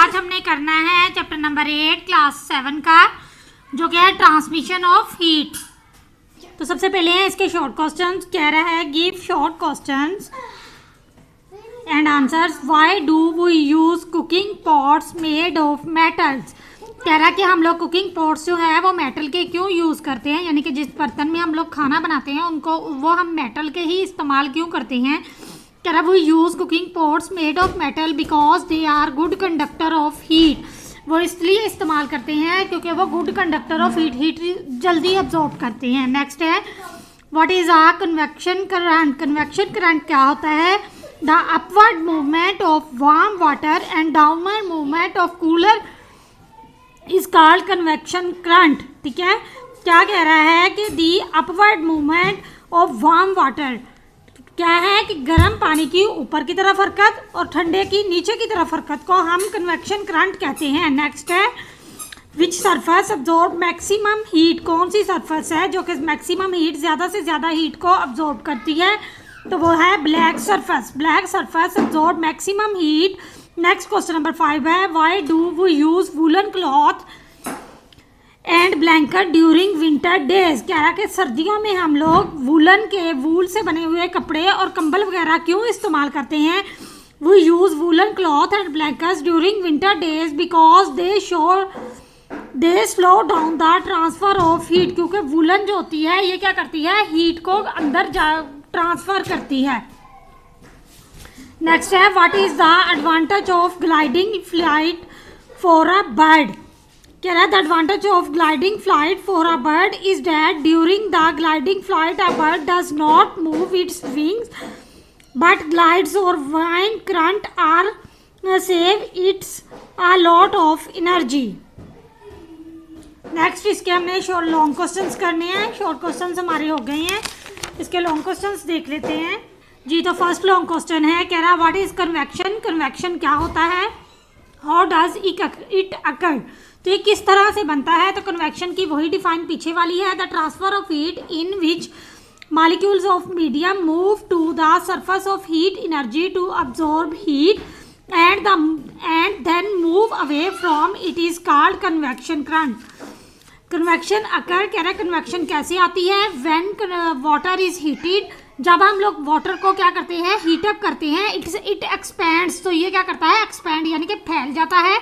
आज हमने करना है चैप्टर नंबर 8 क्लास 7 का, जो कि है ट्रांसमिशन ऑफ हीट। तो सबसे पहले है इसके शॉर्ट क्वेश्चंस। कह रहा है give short questions and answers. Why do we use cooking pots made of metals. कह रहा है कि हम लोग कुकिंग पॉट्स जो है वो मेटल के क्यों यूज़ करते हैं, यानी कि जिस बर्तन में हम लोग खाना बनाते हैं उनको वो हम मेटल के ही इस्तेमाल क्यों करते हैं। कह रहा है वो use cooking pots made of metal because they are good conductor of heat. वो इसलिए इस्तेमाल करते हैं क्योंकि वो गुड कंडक्टर ऑफ हीट जल्दी अब्जॉर्ब करते हैं। नेक्स्ट है what is a convection current. Convection current क्या होता है? The upward movement of warm water and downward movement of cooler is called convection current. ठीक है, क्या कह रहा है कि the upward movement of warm water क्या है कि गर्म पानी की ऊपर की तरफ हरकत और ठंडे की नीचे की तरफ हरकत को हम कन्वेक्शन करंट कहते हैं। नेक्स्ट है विच सरफेस अब्जॉर्ब मैक्सिमम हीट। कौन सी सरफेस है जो कि मैक्सिमम हीट, ज़्यादा से ज़्यादा हीट को अब्जॉर्ब करती है? तो वो है black surface. Black surface absorb maximum heat. Next question number 5 है why do we use woollen cloth and blanket during winter days. कह रहा है कि सर्दियों में हम लोग वूलन के वूल से बने हुए कपड़े और कंबल वगैरह क्यों इस्तेमाल करते हैं? We use woollen cloth and blankets during winter days because they slow down the transfer of heat. क्योंकि वूलन जो होती है ये क्या करती है, हीट को अंदर ट्रांसफ़र करती है। नेक्स्ट है what is the advantage of gliding flight for a bird. कह रहा है the advantage of gliding flight for a bird is that during the gliding flight a bird does not move its wings but glides और wind current are save its a lot of energy. Next इसके हमने long questions करने हैं। Short questions हमारे हो गए हैं, इसके लॉन्ग क्वेश्चंस देख लेते हैं जी। तो फर्स्ट लॉन्ग क्वेश्चन है, कह रहा व्हाट इज कन्वेक्शन। कन्वेक्शन क्या होता है? How does it occur. तो ये किस तरह से बनता है? तो कन्वेक्शन की वही डिफाइन पीछे वाली है। The transfer of heat in which molecules of medium move to the surface of heat energy to absorb heat and then move away from it is called convection current. Convection occur कह रहा है convection कैसे आती है? When water is heated, जब हम लोग water को क्या करते हैं, हीटअप करते हैं, इट एक्सपैंड्स। तो ये क्या करता है, एक्सपैंड यानी कि फैल जाता है।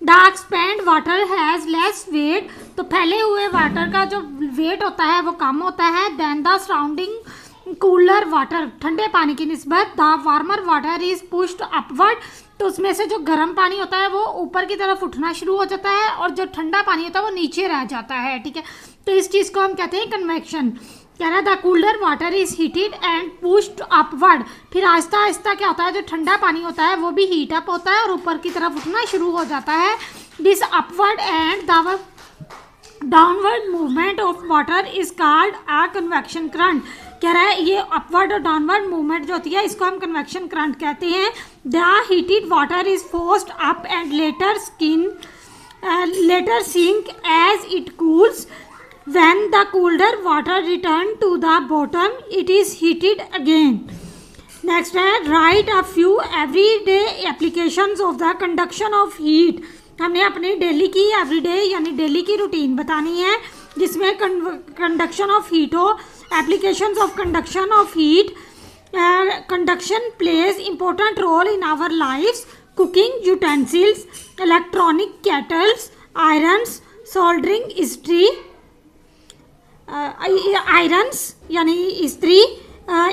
The expand water has less weight. तो फैले हुए वाटर का जो वेट होता है वो कम होता है। Then the surrounding cooler water, ठंडे पानी की निस्बत the warmer water is pushed upward. तो उसमें से जो गर्म पानी होता है वो ऊपर की तरफ उठना शुरू हो जाता है और जो ठंडा पानी होता है वो नीचे रह जाता है। ठीक है, तो इस चीज़ को हम कहते हैं कन्वेक्शन। कह रहा है the cooler water is heated and pushed upward. फिर आहिस्ता आहिस्ता क्या होता है, जो ठंडा पानी होता है वो भी हीट अप होता है और ऊपर की तरफ उठना शुरू हो जाता है। This upward and the downward movement of water is called a convection current. कह रहा है ये अपवर्ड और डाउनवर्ड मूवमेंट जो होती है इसको हम कन्वेक्शन करंट कहते हैं। The heated water is forced up and later sink as it cools. When the cooler water return to the bottom, it is heated again. Next है write a few everyday applications of the conduction of heat. हमने अपनी daily की everyday यानी daily की routine बतानी है जिसमें conduction of heat हो। Applications of conduction of heat. Conduction plays important role in our lifes. Cooking utensils, electronic kettles, irons, soldering इस्त्री, आयरन्स यानी इस्त्री,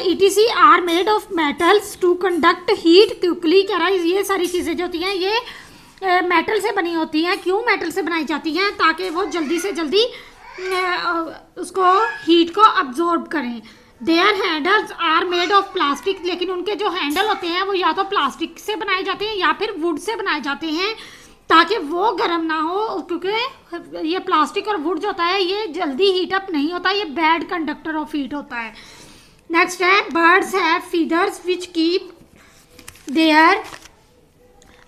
ETC are made of metals to conduct heat quickly. कह रहा है ये सारी चीज़ें जो होती हैं ये मेटल से बनी होती हैं। क्यों मेटल से बनाई जाती हैं? ताकि वो जल्दी से जल्दी उसको हीट को अब्जॉर्ब करें। Their handles are made of plastic, लेकिन उनके जो हैंडल होते हैं वो या तो प्लास्टिक से बनाए जाते हैं या फिर वुड से बनाए जाते हैं ताकि वो गर्म ना हो, क्योंकि ये प्लास्टिक और वुड जो होता है ये जल्दी हीट अप नहीं होता, ये बैड कंडक्टर ऑफ हीट होता है। नेक्स्ट है birds have feathers which keep their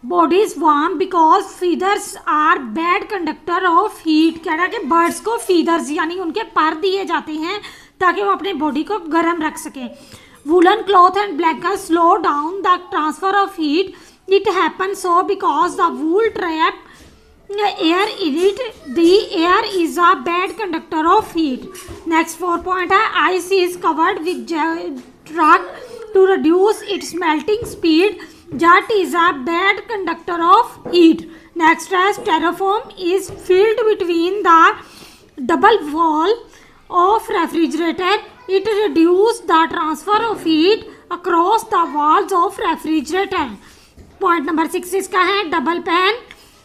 bodies warm because feathers are bad conductor of heat. कह रहा है कि बर्ड्स को फीदर्स यानी उनके पर दिए जाते हैं ताकि वो अपने बॉडी को गर्म रख सकें। Woollen cloth and blanket slow down the transfer of heat. It happens so because the wool trap air in it. The air is a bad conductor of heat. Next 4 point है, ice is covered with jet to reduce its melting speed. Jet is a bad conductor of heat. Next है, styrofoam is filled between the double wall of refrigerator. It reduces the transfer of heat across the walls of refrigerator. Point number 6 इसका है, double pane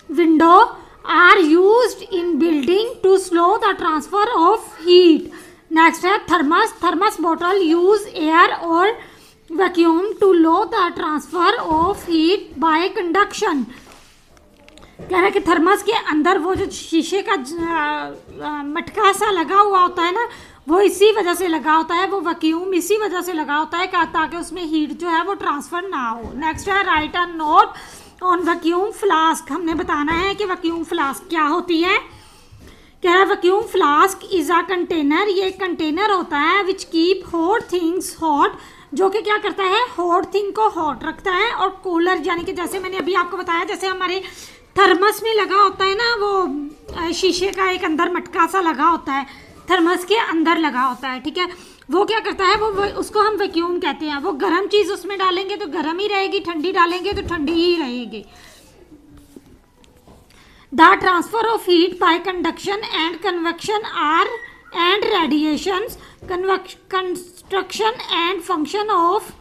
window are used in building to slow the transfer of heat. Next है, thermos bottle use air or vacuum to lower the transfer of heat by conduction. कह रहा है कि thermos के अंदर वो जो शीशे का मटका सा लगा हुआ होता है ना, वो इसी वजह से लगा होता है, वो वैक्यूम इसी वजह से लगा होता है ताकि उसमें हीट जो है वो ट्रांसफ़र ना हो. नेक्स्ट है, write a note on vacuum flask. हमने बताना है कि वैक्यूम फ्लास्क क्या होती है. कह रहा है vacuum flask is a container. ये एक कंटेनर होता है which keep hot things hot, जो कि क्या करता है, हॉट थिंग को हॉट रखता है. और कूलर यानी कि जैसे मैंने अभी आपको बताया, जैसे हमारे थर्मस में लगा होता है ना, वो शीशे का एक अंदर मटका सा लगा होता है, थर्मस के अंदर लगा होता है, ठीक है. वो क्या करता है, वो उसको हम वैक्यूम कहते हैं. वो गर्म चीज़ उसमें डालेंगे तो गर्म ही रहेगी, ठंडी डालेंगे तो ठंडी ही रहेगी. The transfer of heat by conduction and convection are and radiations. Construction and function of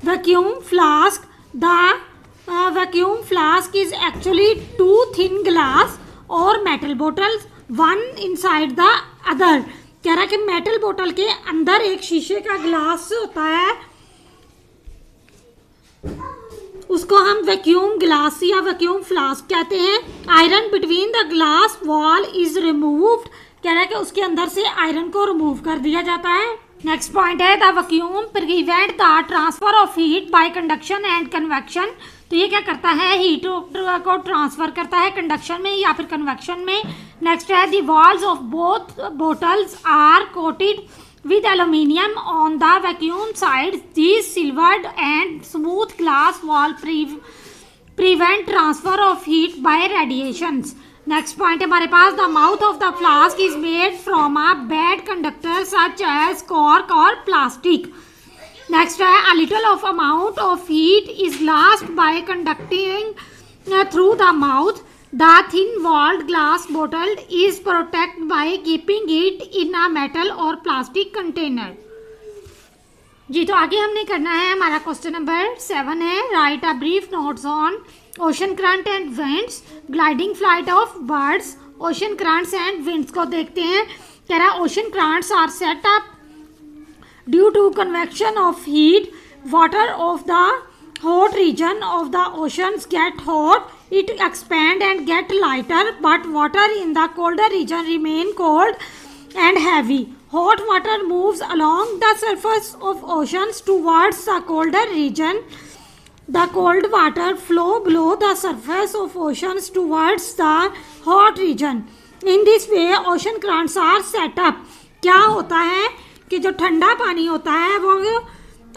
vacuum flask. The vacuum flask is actually two thin glass or metal bottles, one inside the other. कह रहा है कि metal बोतल के अंदर एक शीशे का ग्लास होता है, उसको हम वैक्यूम ग्लास या वैक्यूम फ्लास्क कहते हैं. Iron between the glass wall is removed. कह रहा है कि उसके अंदर से आयरन को रिमूव कर दिया जाता है. नेक्स्ट पॉइंट है, the vacuum prevent the transfer of heat by conduction and convection. तो ये क्या करता है, हीट को ट्रांसफर करता है कंडक्शन में या फिर कन्वेक्शन में. नेक्स्ट है, the walls of both bottles are coated with aluminium on the vacuum side. This silvered and smooth glass wall prevent transfer of heat by radiations. Next point है हमारे पास, the mouth of the flask is made from a bad conductor such as cork और plastic. Next है, a little of amount of heat is lost by conducting through the mouth. The thin walled glass bottle is protected by keeping it in a metal or plastic container. जी, तो आगे हमने करना है, हमारा question number 7 है, write a brief notes on ocean current and winds, gliding flight of birds. Ocean currents and winds को देखते हैं. कह रहा है ocean currents are set up due to convection of heat. Water of the hot region of the oceans get hot, it expand and get lighter, but water in the colder region remain cold and heavy. Hot water moves along the surface of oceans towards the colder region. The cold water flow below the surface of oceans towards the hot region. In this way ocean currents are set up. क्या होता है कि जो ठंडा पानी होता है वो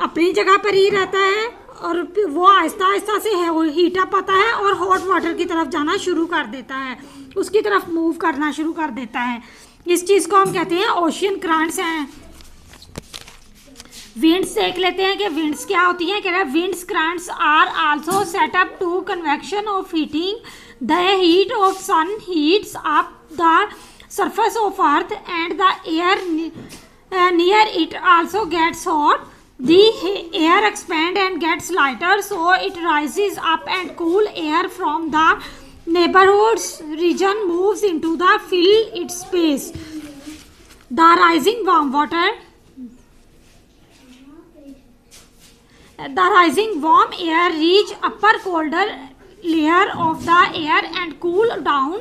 अपनी जगह पर ही रहता है और वो आहिस्ता आहिस्ता से हीट अप आता है और हॉट वाटर की तरफ जाना शुरू कर देता है, उसकी तरफ मूव करना शुरू कर देता है. इस चीज़ को हम कहते हैं ओशियन करंट्स हैं. विंड्स देख लेते हैं कि विंड्स क्या होती हैं. कह रहा है winds currents are also set up to convection of heating. The heat of sun heats up the surface of earth and the air near it also gets hot. The air expands and gets lighter, so it rises up and cool air from the neighborhood's region moves into the fill its space. The rising warm air reach upper colder layer of the air and cool down.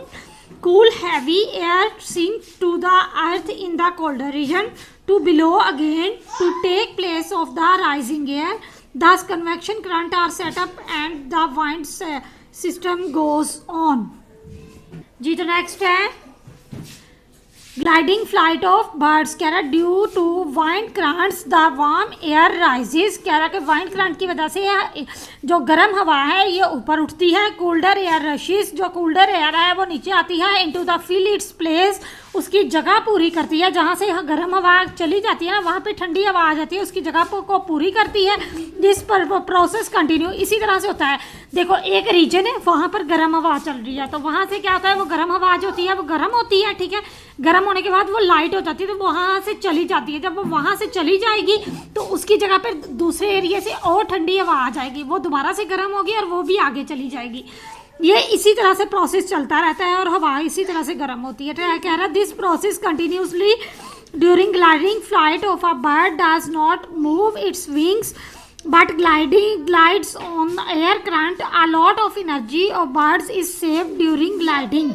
Cool heavy air sinks to the earth in the colder region to below again to take place of the rising air. Thus convection current are set up and the wind system goes on. जी, तो next है gliding flight of birds, कह रहा due to wind currents the warm air rises, कह रहा कि wind current की वजह से जो गर्म हवा है ये ऊपर उठती है। कूल्डर एयर रशिस, जो कूल्डर एयर है वो नीचे आती है। Into the fill its place, उसकी जगह पूरी करती है। जहाँ से गर्म हवा चली जाती है ना वहाँ पे ठंडी हवा आ जाती है, उसकी जगह को पूरी करती है। जिस पर प्रोसेस कंटिन्यू इसी तरह से होता है। देखो एक रीजन है वहाँ पर गर्म हवा चल रही है, तो वहाँ से क्या होता है, वो गर्म हवा जो होती है वो गर्म होती है, ठीक है। गर्म होने के बाद वो लाइट हो जाती है, तो वहाँ से चली जाती है। जब वो वहाँ से चली जाएगी तो उसकी जगह पर दूसरे एरिया से और ठंडी हवा आ जाएगी, वो दोबारा से गर्म होगी और वो भी आगे चली जाएगी। ये इसी तरह से प्रोसेस चलता रहता है और हवा इसी तरह से गर्म होती है। तो कह रहा है this process continuously during gliding flight of a bird does not move its wings but glides on air current. A lot of energy of birds is saved during gliding.